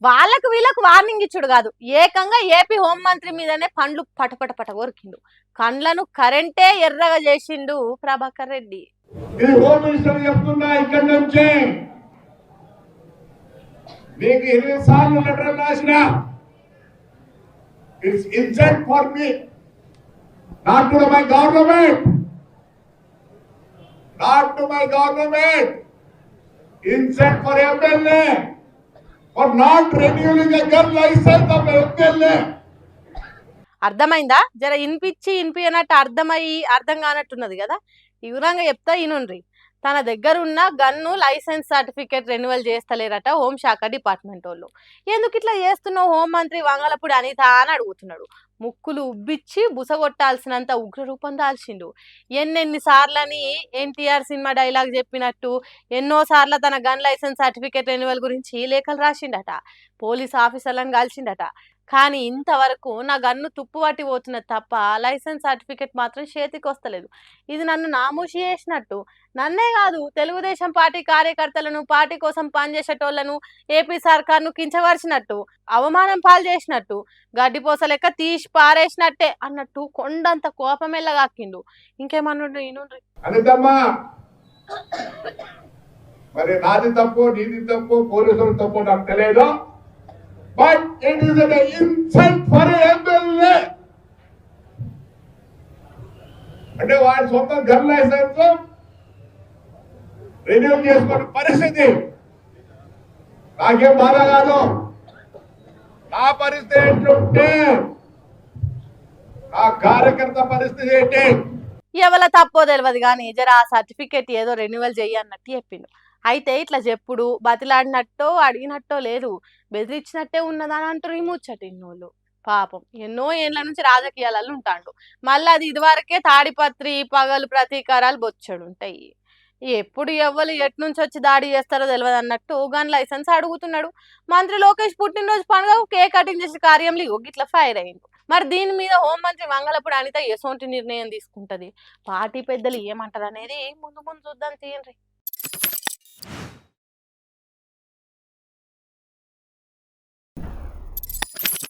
వాళ్ళకు వీళ్ళకు వార్నింగ్ ఇచ్చుడు కాదు, ఏకంగా ఏపీ హోంమంత్రి మీదనే పండ్లు పటపట పట కొరికిండు. కండ్లను కరెంటే ఎర్రగా చేసిండు ప్రభాకర్ రెడ్డి. ఇది హోమ్ మినిస్టర్ చెప్తున్నా ఇక్కడి నుంచే. మీకు 20 సార్లు లెటర్ రాసిన, it's insult for me, not to my government, not to my government, insult for MLA for not renewing a gun licence of MLA. అర్థమైందా? జర ఇనిపియనట్టు అర్థం కానట్టున్నది కదా. ఈ విధంగా చెప్తా ఇనుండ్రి. తన దగ్గర ఉన్న గన్ను లైసెన్స్ సర్టిఫికేట్ రెన్యువల్ చేస్తలేరట హోంశాఖ డిపార్ట్మెంట్ వాళ్ళు. ఎందుకు ఇట్లా చేస్తున్నావు హోంమంత్రి వంగలపూడి అనిత అని అడుగుతున్నాడు. ముక్కులు ఉబ్బిచ్చి బుసగొట్టాల్సినంత ఉగ్ర రూపం దాల్చిండు. ఎన్నెన్ని సార్లని ఎన్టీఆర్ సినిమా డైలాగ్ చెప్పినట్టు ఎన్నోసార్లు తన గన్ లైసెన్స్ సర్టిఫికేట్ రెన్యువల్ గురించి లేఖలు రాసిండట, పోలీస్ ఆఫీసర్లను కలిసిండట. కానీ ఇంతవరకు నా గన్ను తుప్పు పట్టి పోతున్నది తప్ప లైసెన్స్ సర్టిఫికేట్ మాత్రం చేతికి వస్తలేదు. ఇది నన్ను నామూషి చేసినట్టు, నన్నే కాదు తెలుగుదేశం పార్టీ కార్యకర్తలను, పార్టీ కోసం పనిచేసేటోళ్లను, ఏపీ సర్కార్ను కించపరిచినట్టు, అవమానం పాలు చేసినట్టు, గడ్డిపోస లెక్క తీసి పారేసినట్టే అన్నట్టు కొండంత కోపం ఎల్లగాకిండు. ఇంకేమన్నా ఈనుండ్రి. మరి నాది తప్పు నీది తప్పు పోలీసులు తప్పు నాకు తెలియదు, but it is an insult for MLA. అంటే వాడి సొంత గన్ లైసెన్స్ రెన్యూ చేసుకునే పరిస్థితి నాకేం బాధ కాదు. నా పరిస్థితి ఏంటంటే ఆ కార్యకర్త పరిస్థితి ఏంటి? ఎవల తప్పో తెలియదు కానీ జర ఆ సర్టిఫికేట్ ఏదో రెన్యువల్ చెయ్యన్నట్టు చెప్పిండు. అయితే ఇట్లా చెప్పుడు బతిలాడినట్టో అడిగినట్టో లేదు, బెదిరించినట్టే ఉన్నదని అంటారు ఈ ముచ్చటిన్నోళ్ళు. పాపం ఎన్నో ఏళ్ళ నుంచి రాజకీయాలలో ఉంటాడు. మళ్ళీ అది ఇదివరకే తాడిపత్రి పగలు ప్రతీకారాలు బొచ్చడు ఉంటాయి. ఎప్పుడు ఎవ్వరు ఎట్నుంచి వచ్చి దాడి చేస్తారో తెలియదు అన్నట్టు గన్ లైసెన్స్ అడుగుతున్నాడు. మంత్రి లోకేష్ పుట్టినరోజు పండుగ కేక్ కటింగ్ చేసే కార్యంలో ఇట్లా ఫైర్ అయింది. మరి దీని మీద హోంమంత్రి వంగలపూడి అనిత ఎసోంటి నిర్ణయం తీసుకుంటది, పార్టీ పెద్దలు ఏమంటారు అనేది ముందు ముందు చూద్దాం తీయండి.